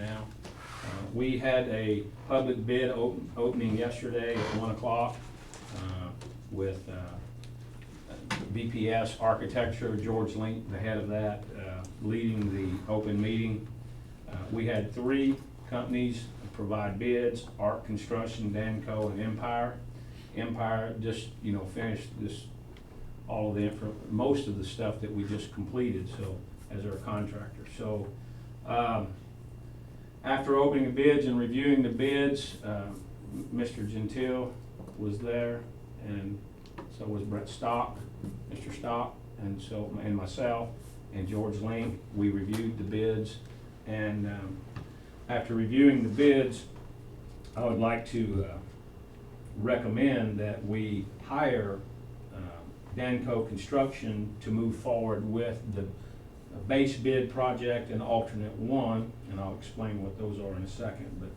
now. We had a public bid opening yesterday at 1 o'clock with BPS Architecture, George Link, the head of that, leading the open meeting. We had 3 companies provide bids: Arc Construction, Danco, and Empire. Empire just, finished this, all of the most of the stuff that we just completed, so, as our contractor. So, after opening the bids and reviewing the bids, Mr. Gentile was there, and so was Brett Stock, Mr. Stock, and myself, and George Link. We reviewed the bids, and after reviewing the bids, I would like to recommend that we hire Danco Construction to move forward with the base bid project and alternate 1, and I'll explain what those are in a second. But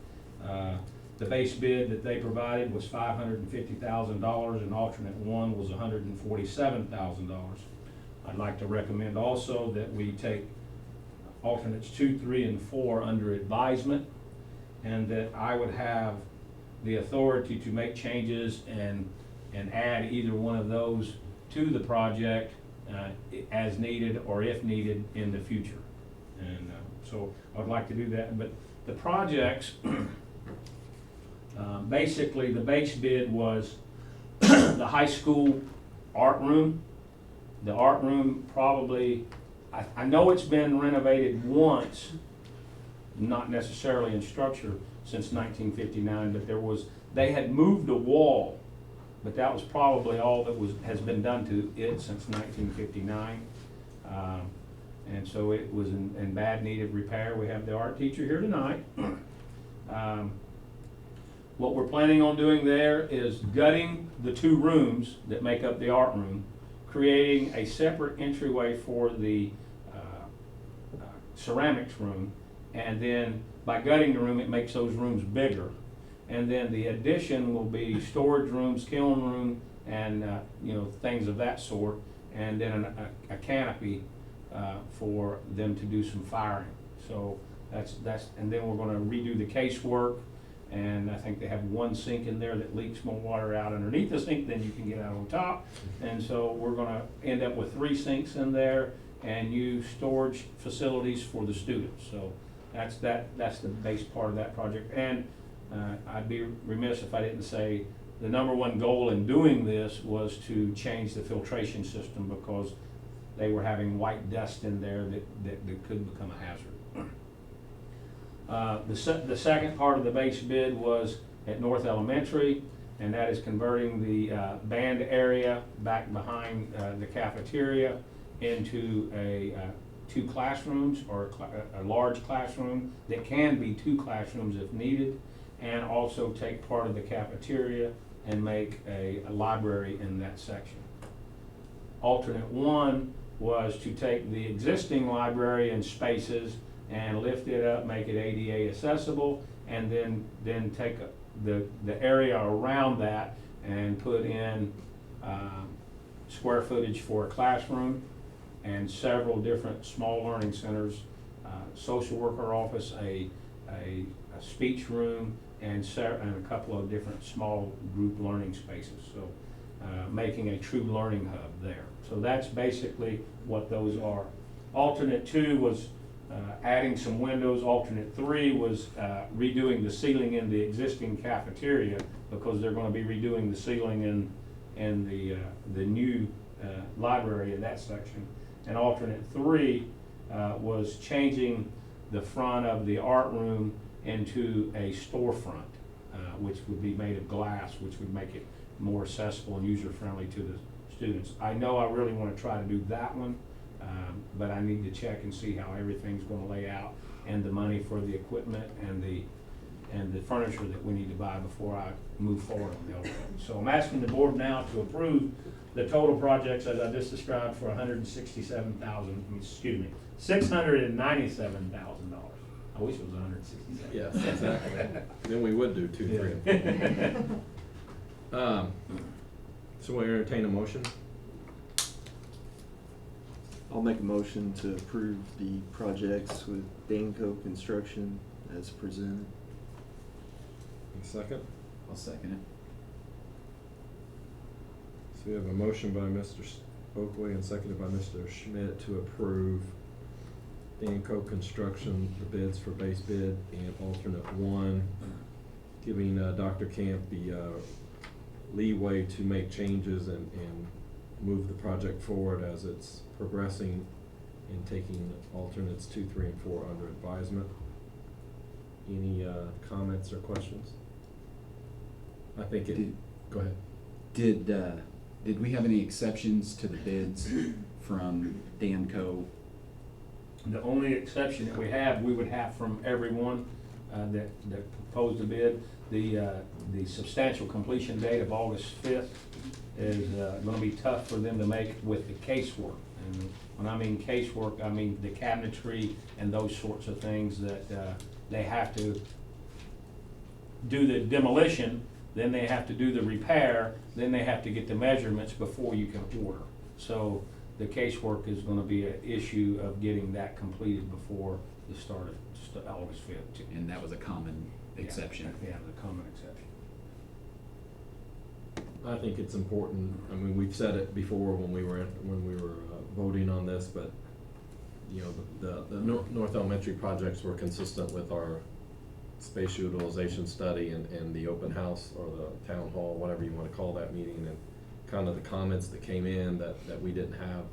the base bid that they provided was $550,000, and alternate 1 was $147,000. I'd like to recommend also that we take alternates 2, 3, and 4 under advisement, and that I would have the authority to make changes and add either one of those to the project as needed or if needed in the future. And so I would like to do that. But the projects, basically the base bid was the high school art room. The art room probably, I know it's been renovated once, not necessarily in structure since 1959, but they had moved a wall, but that was probably all that has been done to it since 1959. And so it was in bad need of repair. We have the art teacher here tonight. What we're planning on doing there is gutting the 2 rooms that make up the art room, creating a separate entryway for the ceramics room, and then by gutting the room, it makes those rooms bigger. And then the addition will be storage rooms, kiln room, and things of that sort, and then a canopy for them to do some firing. So that's and then we're going to redo the casework, and I think they have 1 sink in there that leaks more water out underneath the sink than you can get out on top. And so we're going to end up with 3 sinks in there and use storage facilities for the students. So that's the base part of that project. And I'd be remiss if I didn't say the number 1 goal in doing this was to change the filtration system, because they were having white dust in there that could become a hazard. The second part of the base bid was at North Elementary, and that is converting the band area back behind the cafeteria into 2 classrooms, or a large classroom that can be 2 classrooms if needed, and also take part of the cafeteria and make a library in that section. Alternate 1 was to take the existing library and spaces and lift it up, make it ADA accessible, and then take the area around that and put in square footage for a classroom and several different small learning centers, social worker office, a speech room, and a couple of different small group learning spaces. So making a true learning hub there. So that's basically what those are. Alternate 2 was adding some windows. Alternate 3 was redoing the ceiling in the existing cafeteria, because they're going to be redoing the ceiling in the new library in that section. And alternate 3 was changing the front of the art room into a storefront, which would be made of glass, which would make it more accessible and user-friendly to the students. I know I really want to try to do that one, but I need to check and see how everything's going to lay out, and the money for the equipment and the furniture that we need to buy before I move forward on the other one. So I'm asking the board now to approve the total projects as I just described for $697,000. I wish it was 167. Yes, exactly. Then we would do 2, 3. So we entertain a motion? I'll make a motion to approve the projects with Danco Construction, as presented. A second? I'll second it. So we have a motion by Mr. Oakley and seconded by Mr. Schmidt to approve Danco Construction, the bids for base bid and alternate one, giving Dr. Camp the leeway to make changes and move the project forward as it's progressing, and taking alternates 2, 3, and 4 under advisement. Any comments or questions? I think it, go ahead. Did we have any exceptions to the bids from Danco? The only exception that we would have from everyone that proposed a bid, the substantial completion date of August 5th is gonna be tough for them to make with the casework. And when I mean casework, I mean the cabinetry and those sorts of things that they have to do the demolition, then they have to do the repair, then they have to get the measurements before you can order. So the casework is gonna be an issue of getting that completed before the start of August 5th. And that was a common exception. Yeah, the common exception. I think it's important, I mean, we've said it before when we were voting on this, but, you know, the North Elementary projects were consistent with our space utilization study and the open house or the town hall, whatever you wanna call that meeting, and kind of the comments that came in that we didn't have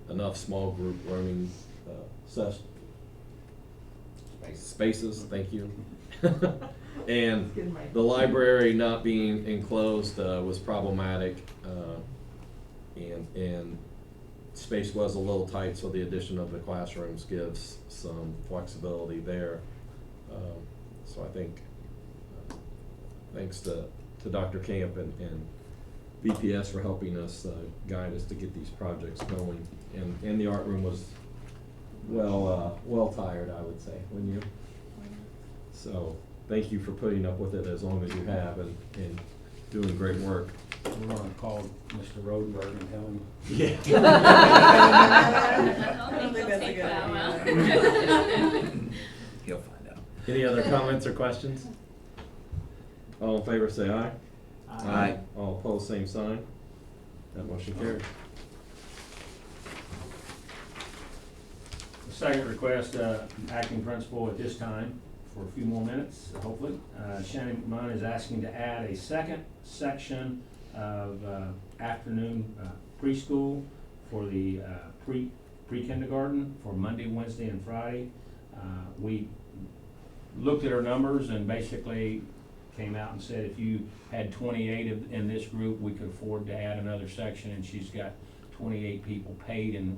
enough small group learning spaces, thank you. And the library not being enclosed was problematic, and space was a little tight, so the addition of the classrooms gives some flexibility there. So I think, thanks to Dr. Camp and VPS for helping us guide us to get these projects going. And the art room was well tired, I would say, wouldn't you? So thank you for putting up with it as long as you have and doing great work. We're gonna call Mr. Rodenberg and tell him. Yeah. I don't think that's a good idea. He'll find out. Any other comments or questions? All in favor say aye. Aye. All opposed, same sign. That motion carries. The second request, acting principal at this time, for a few more minutes, hopefully. Shannon McMahon is asking to add a second section of afternoon preschool for the pre-kindergarten for Monday, Wednesday, and Friday. We looked at our numbers and basically came out and said if you had 28 in this group, we could afford to add another section, and she's got 28 people paid and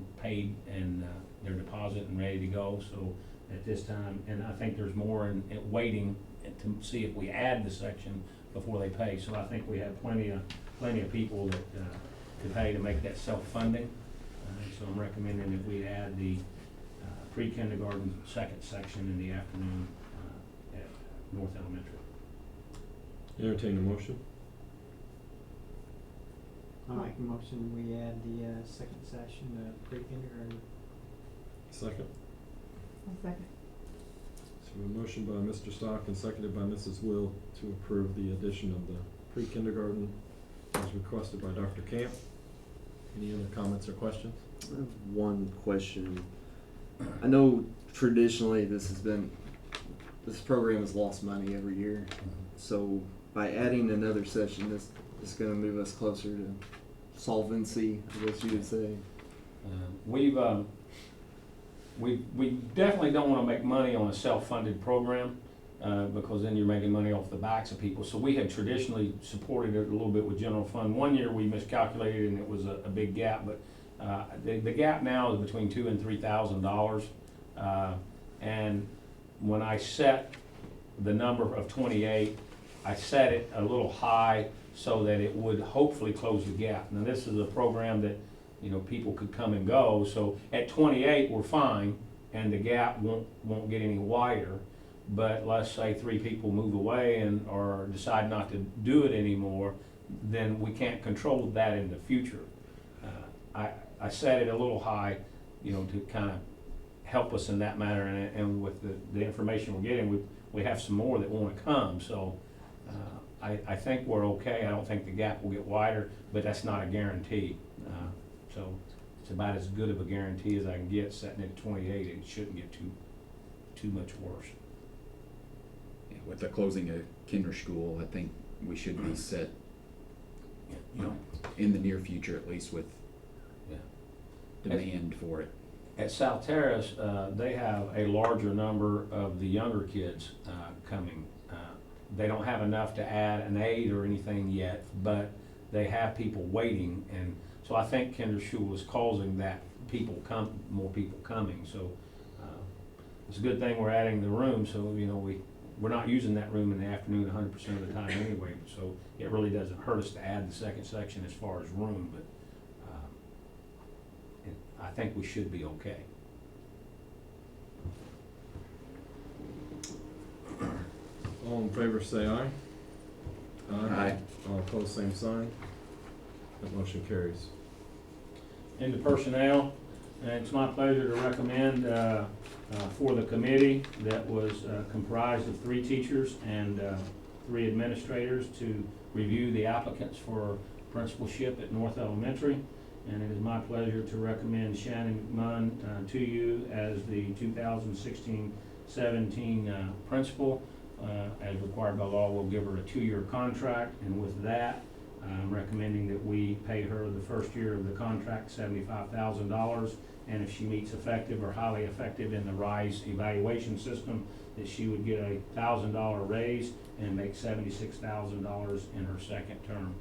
their deposit and ready to go. So at this time, and I think there's more in waiting to see if we add the section before they pay. So I think we have plenty of people that to pay to make that self-funding. So I'm recommending that we add the pre-kindergarten second section in the afternoon at North Elementary. Entertain a motion. I'll make a motion, we add the second session, pre-kindergarten. Second. I'll second. So a motion by Mr. Stock and seconded by Mrs. Will to approve the addition of the pre-kindergarten as requested by Dr. Camp. Any other comments or questions? I have one question. I know traditionally this program has lost money every year. So by adding another session, this is going to move us closer to solvency, I guess you would say. We definitely don't want to make money on a self-funded program because then you're making money off the backs of people. So we have traditionally supported it a little bit with general fund. One year we miscalculated and it was a big gap, but the gap now is between $2,000 and $3,000. And when I set the number of 28, I set it a little high so that it would hopefully close the gap. Now this is a program that people could come and go. So at 28, we're fine, and the gap won't get any wider. But let's say 3 people move away or decide not to do it anymore, then we can't control that in the future. I set it a little high, to kind of help us in that matter, and with the information we're getting, we have some more that wanna come, so, I think we're okay. I don't think the gap will get wider, but that's not a guarantee. So it's about as good of a guarantee as I can get, setting it at 28. It shouldn't get too much worse. Yeah, with the closing of Kinder School, I think we should be set, you know, in the near future at least with Yeah. demand for it. At South Terrace, they have a larger number of the younger kids coming. They don't have enough to add an aide or anything yet, but they have people waiting, and so I think Kinder School is causing that more people coming. So it's a good thing we're adding the room. So you know we're not using that room in the afternoon 100% of the time anyway. So it really doesn't hurt us to add the second section as far as room, but I think we should be okay. All in favor say aye. Aye. All opposed, same sign. That motion carries. Into personnel, and it's my pleasure to recommend for the committee that was comprised of 3 teachers and 3 administrators to review the applicants for principalship at North Elementary. And it is my pleasure to recommend Shannon McMunn to you as the 2016-17 principal. As required by law, we'll give her a 2-year contract, and with that, I'm recommending that we pay her the first year of the contract $75,000, and if she meets effective or highly effective in the RISE evaluation system, that she would get a $1,000 raise and make $76,000 in her second term.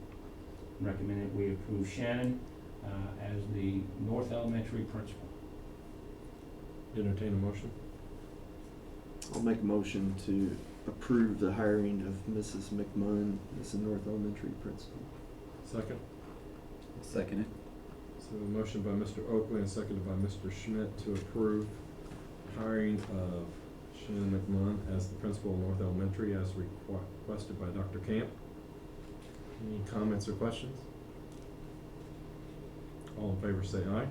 I'm recommending that we approve Shannon as the North Elementary principal. Entertain a motion. I'll make a motion to approve the hiring of Mrs. McMunn as the North Elementary principal. Second. Second it. So a motion by Mr. Oakley and seconded by Mr. Schmidt to approve hiring of Shannon McMunn as the principal of North Elementary as requested by Dr. Camp. Any comments or questions? All in favor say aye.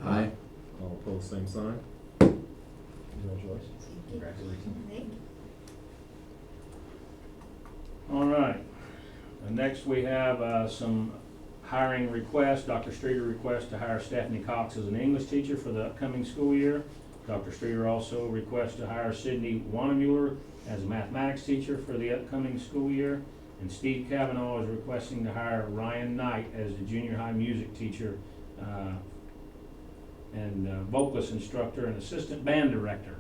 Aye. All opposed, same sign. Congratulations. Congratulations. All right. Next, we have some hiring requests. Dr. Streeter requests to hire Stephanie Cox as an English teacher for the upcoming school year. Dr. Streeter also requests to hire Sydney Wannemuller as a mathematics teacher for the upcoming school year. And Steve Cavanaugh is requesting to hire Ryan Knight as the junior high music teacher and vocalist instructor and assistant band director.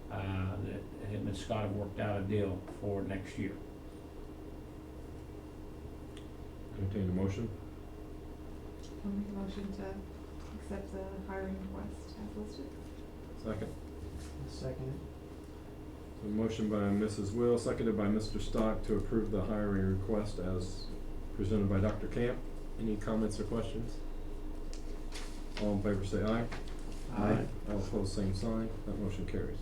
That him and Scott have worked out a deal for next year. Entertain a motion. I'll make a motion to accept the hiring request as listed. Second. Second it. So a motion by Mrs. Will, seconded by Mr. Stock to approve the hiring request as presented by Dr. Camp. Any comments or questions? All in favor say aye. Aye. All opposed, same sign. That motion carries.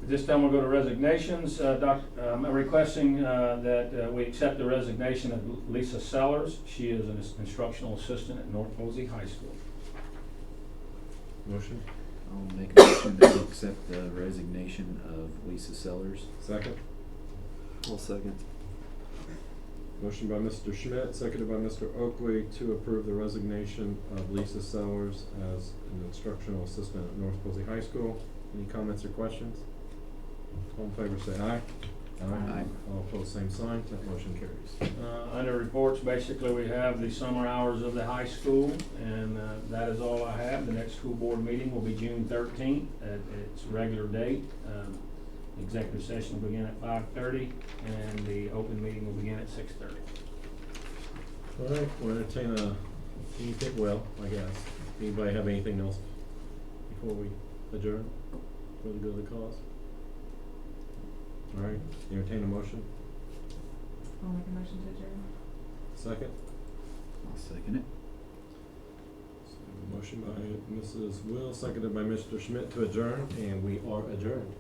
At this time, we'll go to resignations. I'm requesting that we accept the resignation of Lisa Sellers. She is an instructional assistant at North Posey High School. Motion. I'll make a motion to accept the resignation of Lisa Sellers. Second. I'll second. Motion by Mr. Schmidt, seconded by Mr. Oakley to approve the resignation of Lisa Sellers as an instructional assistant at North Posey High School. Any comments or questions? All in favor say aye. Aye. All opposed, same sign. That motion carries. Under reports, basically, we have the summer hours of the high school, and that is all I have. The next school board meeting will be June 13th at its regular date. Executive session will begin at 5:30, and the open meeting will begin at 6:30. All right, we'll entertain I guess. Anybody have anything else before we adjourn for the good of the cause? All right, entertain a motion. I'll make a motion to adjourn. Second. I'll second it. So, motion by Mrs. Will, seconded by Mr. Schmidt to adjourn, and we are adjourned.